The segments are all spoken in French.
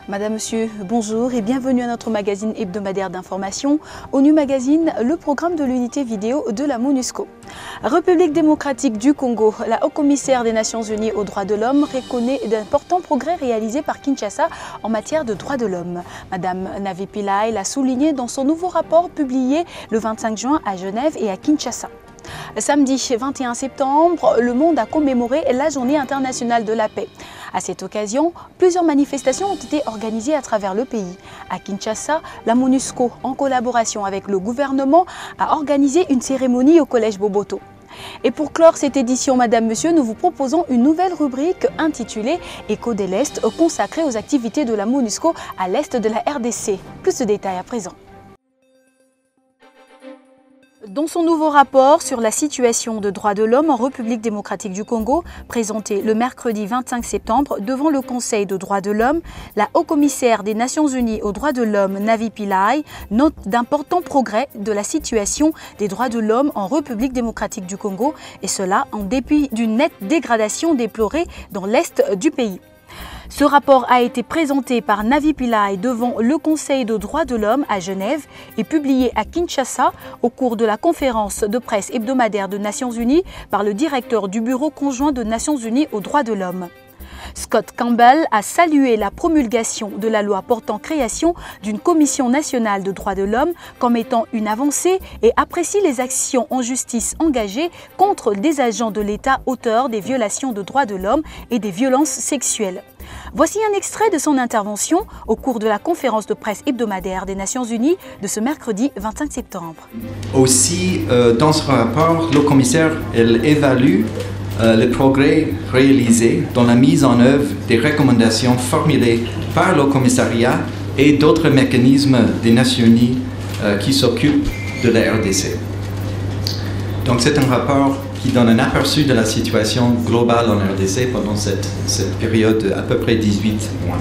Madame, Monsieur, bonjour et bienvenue à notre magazine hebdomadaire d'information, ONU Magazine, le programme de l'unité vidéo de la MONUSCO. République démocratique du Congo, la haut-commissaire des Nations Unies aux droits de l'homme reconnaît d'importants progrès réalisés par Kinshasa en matière de droits de l'homme. Madame Navi Pillay l'a souligné dans son nouveau rapport publié le 25 juin à Genève et à Kinshasa. Samedi 21 septembre, le monde a commémoré la Journée internationale de la paix. À cette occasion, plusieurs manifestations ont été organisées à travers le pays. À Kinshasa, la MONUSCO, en collaboration avec le gouvernement, a organisé une cérémonie au collège Boboto. Et pour clore cette édition, Madame, Monsieur, nous vous proposons une nouvelle rubrique intitulée Écho de l'Est, consacrée aux activités de la MONUSCO à l'Est de la RDC. Plus de détails à présent. Dans son nouveau rapport sur la situation de droits de l'homme en République démocratique du Congo, présenté le mercredi 25 septembre devant le Conseil de droits de l'homme, la haut-commissaire des Nations Unies aux droits de l'homme, Navi Pillay, note d'importants progrès de la situation des droits de l'homme en République démocratique du Congo, et cela en dépit d'une nette dégradation déplorée dans l'est du pays. Ce rapport a été présenté par Navi Pillay devant le Conseil de droits de l'homme à Genève et publié à Kinshasa au cours de la conférence de presse hebdomadaire de Nations Unies par le directeur du Bureau conjoint de Nations Unies aux droits de l'homme. Scott Campbell a salué la promulgation de la loi portant création d'une commission nationale de droits de l'homme comme étant une avancée et apprécie les actions en justice engagées contre des agents de l'État auteurs des violations de droits de l'homme et des violences sexuelles. Voici un extrait de son intervention au cours de la conférence de presse hebdomadaire des Nations Unies de ce mercredi 25 septembre. Aussi, dans ce rapport, le commissaire évalue les progrès réalisés dans la mise en œuvre des recommandations formulées par le commissariat et d'autres mécanismes des Nations Unies qui s'occupent de la RDC. Donc c'est un rapport qui donne un aperçu de la situation globale en RDC pendant cette période de à peu près 18 mois.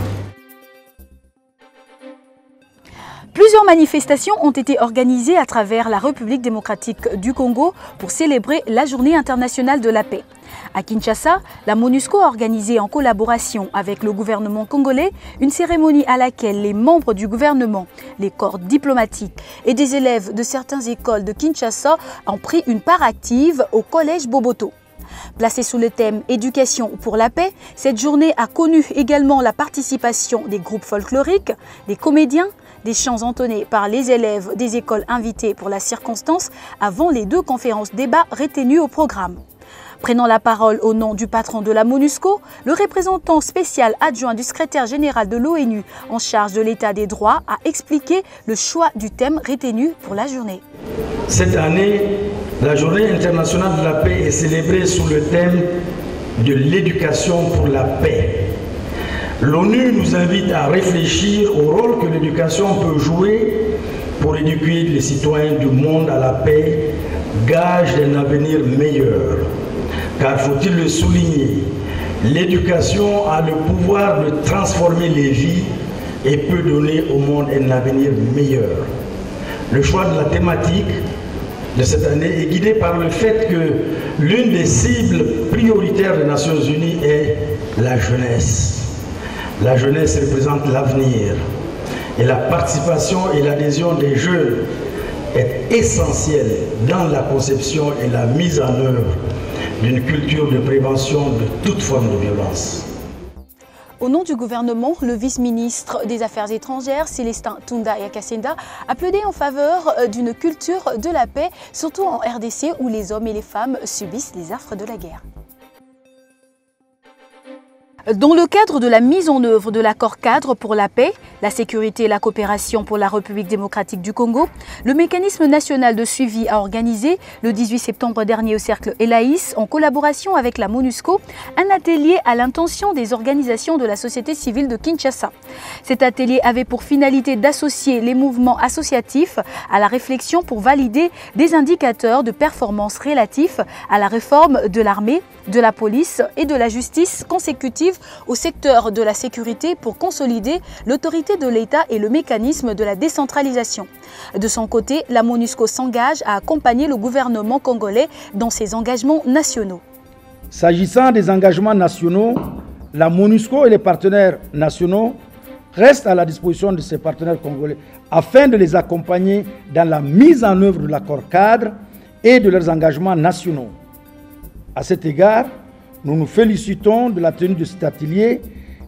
Plusieurs manifestations ont été organisées à travers la République démocratique du Congo pour célébrer la Journée internationale de la paix. À Kinshasa, la MONUSCO a organisé en collaboration avec le gouvernement congolais une cérémonie à laquelle les membres du gouvernement, les corps diplomatiques et des élèves de certaines écoles de Kinshasa ont pris une part active au collège Boboto. Placée sous le thème « Éducation pour la paix », cette journée a connu également la participation des groupes folkloriques, des comédiens, des chants entonnés par les élèves des écoles invitées pour la circonstance avant les deux conférences débats retenues au programme. Prenant la parole au nom du patron de la MONUSCO, le représentant spécial adjoint du secrétaire général de l'ONU en charge de l'état des droits a expliqué le choix du thème retenu pour la journée. Cette année, la Journée internationale de la paix est célébrée sous le thème de l'éducation pour la paix. L'ONU nous invite à réfléchir au rôle que l'éducation peut jouer pour éduquer les citoyens du monde à la paix, gage d'un avenir meilleur. Car faut-il le souligner, l'éducation a le pouvoir de transformer les vies et peut donner au monde un avenir meilleur. Le choix de la thématique de cette année est guidé par le fait que l'une des cibles prioritaires des Nations Unies est la jeunesse. La jeunesse représente l'avenir et la participation et l'adhésion des jeunes est essentielle dans la conception et la mise en œuvre d'une culture de prévention de toute forme de violence. Au nom du gouvernement, le vice-ministre des Affaires étrangères, Célestin Tunda Yakasenda, a plaidé en faveur d'une culture de la paix, surtout en RDC où les hommes et les femmes subissent les affres de la guerre. Dans le cadre de la mise en œuvre de l'accord cadre pour la paix, la sécurité et la coopération pour la République démocratique du Congo, le mécanisme national de suivi a organisé le 18 septembre dernier au cercle Elaïs, en collaboration avec la MONUSCO, un atelier à l'intention des organisations de la société civile de Kinshasa. Cet atelier avait pour finalité d'associer les mouvements associatifs à la réflexion pour valider des indicateurs de performance relatifs à la réforme de l'armée, de la police et de la justice consécutive au secteur de la sécurité pour consolider l'autorité de l'État et le mécanisme de la décentralisation. De son côté, la MONUSCO s'engage à accompagner le gouvernement congolais dans ses engagements nationaux. S'agissant des engagements nationaux, la MONUSCO et les partenaires nationaux reste à la disposition de ses partenaires congolais afin de les accompagner dans la mise en œuvre de l'accord cadre et de leurs engagements nationaux. À cet égard, nous nous félicitons de la tenue de cet atelier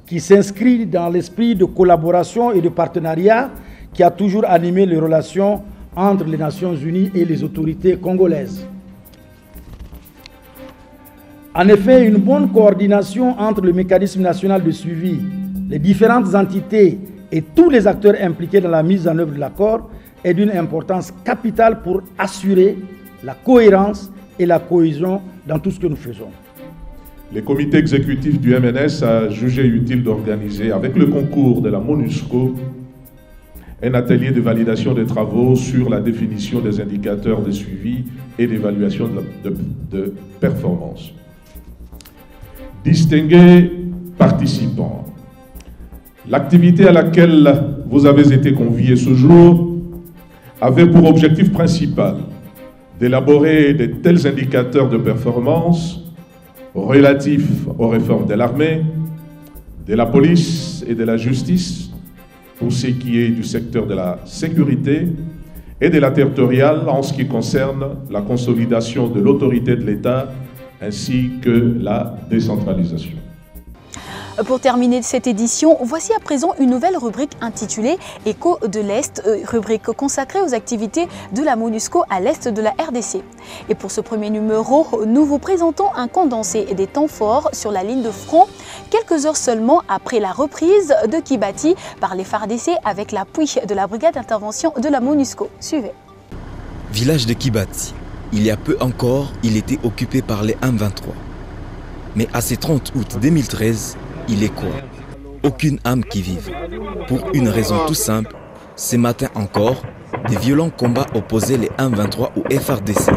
qui s'inscrit dans l'esprit de collaboration et de partenariat qui a toujours animé les relations entre les Nations Unies et les autorités congolaises. En effet, une bonne coordination entre le mécanisme national de suivi, les différentes entités et tous les acteurs impliqués dans la mise en œuvre de l'accord est d'une importance capitale pour assurer la cohérence et la cohésion dans tout ce que nous faisons. Le comité exécutif du MNS a jugé utile d'organiser, avec le concours de la MONUSCO, un atelier de validation des travaux sur la définition des indicateurs de suivi et d'évaluation de performance. Distingués participants, l'activité à laquelle vous avez été conviés ce jour avait pour objectif principal d'élaborer de tels indicateurs de performance relatifs aux réformes de l'armée, de la police et de la justice, pour ce qui est du secteur de la sécurité et de la territoriale en ce qui concerne la consolidation de l'autorité de l'État ainsi que la décentralisation. Pour terminer cette édition, voici à présent une nouvelle rubrique intitulée Écho de l'Est, rubrique consacrée aux activités de la MONUSCO à l'Est de la RDC. Et pour ce premier numéro, nous vous présentons un condensé des temps forts sur la ligne de front, quelques heures seulement après la reprise de Kibati par les FARDC avec l'appui de la brigade d'intervention de la MONUSCO. Suivez. Village de Kibati. Il y a peu encore, il était occupé par les M23. Mais à ce 30 août 2013, il est quoi? Aucune âme qui vive. Pour une raison tout simple, ce matin encore, des violents combats opposaient les M23 au FARDC.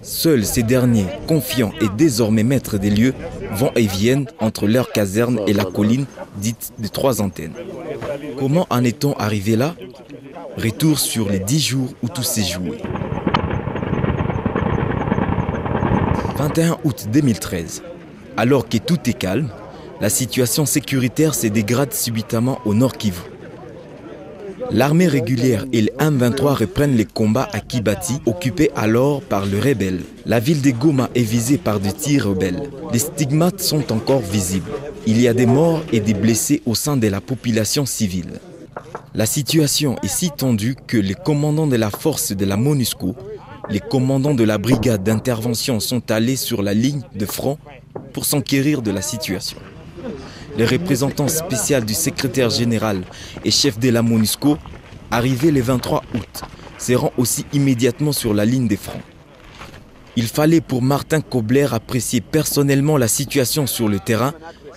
Seuls ces derniers, confiants et désormais maîtres des lieux, vont et viennent entre leur caserne et la colline dite des 3 antennes. Comment en est-on arrivé là? Retour sur les 10 jours où tout s'est joué. 21 août 2013. Alors que tout est calme, la situation sécuritaire se dégrade subitement au nord Kivu. L'armée régulière et les M23 reprennent les combats à Kibati, occupés alors par le rebelle. La ville de Goma est visée par des tirs rebelles. Les stigmates sont encore visibles. Il y a des morts et des blessés au sein de la population civile. La situation est si tendue que les commandants de la force de la MONUSCO, les commandants de la brigade d'intervention sont allés sur la ligne de front pour s'enquérir de la situation. Le représentant spécial du secrétaire général et chef de la MONUSCO, arrivé le 23 août, se rend aussi immédiatement sur la ligne des fronts. Il fallait pour Martin Kobler apprécier personnellement la situation sur le terrain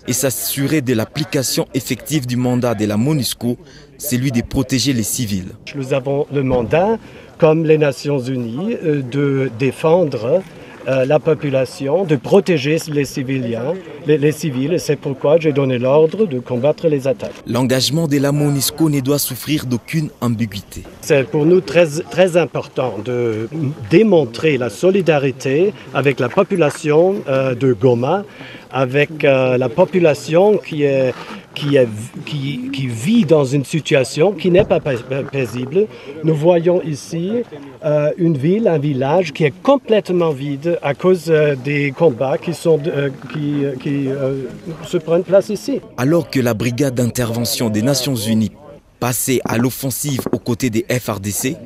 et s'assurer de l'application effective du mandat de la MONUSCO, celui de protéger les civils. Nous avons le mandat, comme les Nations Unies, de défendre la population, de protéger les civiliens, les civils, et c'est pourquoi j'ai donné l'ordre de combattre les attaques. L'engagement de la MONUSCO ne doit souffrir d'aucune ambiguïté. C'est pour nous très important de démontrer la solidarité avec la population de Goma, avec la population qui vit dans une situation qui n'est pas paisible. Nous voyons ici une ville, un village qui est complètement vide à cause des combats qui se prennent place ici. Alors que la brigade d'intervention des Nations Unies passait à l'offensive aux côtés des FARDC,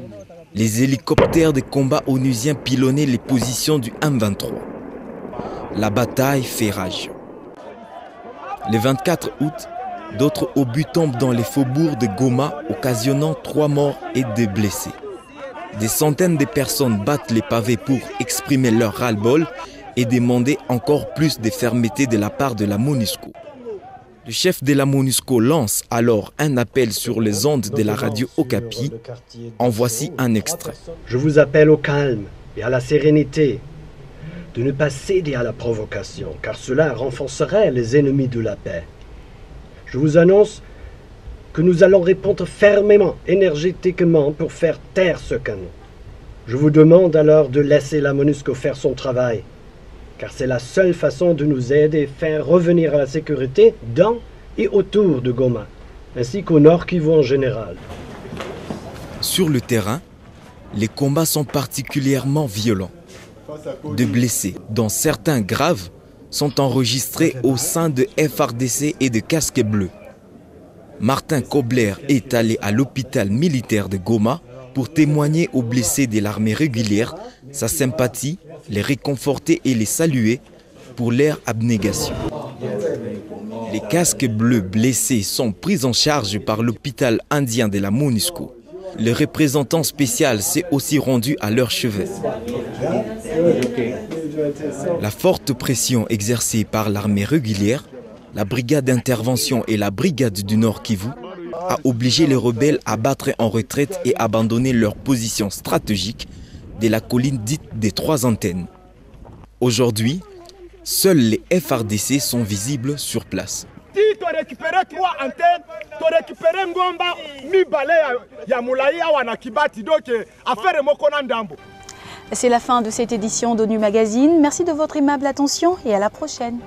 les hélicoptères de combat onusiens pilonnaient les positions du M23. La bataille fait rage. Le 24 août, d'autres obus tombent dans les faubourgs de Goma, occasionnant 3 morts et 2 blessés. Des centaines de personnes battent les pavés pour exprimer leur ras-le-bol et demander encore plus de fermeté de la part de la MONUSCO. Le chef de la MONUSCO lance alors un appel sur les ondes de la radio Okapi. En voici un extrait. Je vous appelle au calme et à la sérénité, de ne pas céder à la provocation, car cela renforcerait les ennemis de la paix. Je vous annonce que nous allons répondre fermement, énergétiquement, pour faire taire ce canon. Je vous demande alors de laisser la MONUSCO faire son travail car c'est la seule façon de nous aider à faire revenir à la sécurité dans et autour de Goma, ainsi qu'au Nord Kivu en général. Sur le terrain, les combats sont particulièrement violents. De blessés, dont certains graves, sont enregistrés au sein de FARDC et de Casques Bleus. Martin Kobler est allé à l'hôpital militaire de Goma pour témoigner aux blessés de l'armée régulière sa sympathie, les réconforter et les saluer pour leur abnégation. Les Casques Bleus blessés sont pris en charge par l'hôpital indien de la MONUSCO. Le représentant spécial s'est aussi rendu à leur chevet. La forte pression exercée par l'armée régulière, la brigade d'intervention et la brigade du Nord Kivu a obligé les rebelles à battre en retraite et abandonner leur position stratégique de la colline dite des 3 antennes. Aujourd'hui, seuls les FARDC sont visibles sur place. Si tu as récupéré 3 antennes, tu as récupéré Ngomba, Mibale, Yamoulaïa, Wanakibati, donc affaire Mokonandambo. C'est la fin de cette édition d'ONU Magazine. Merci de votre aimable attention et à la prochaine.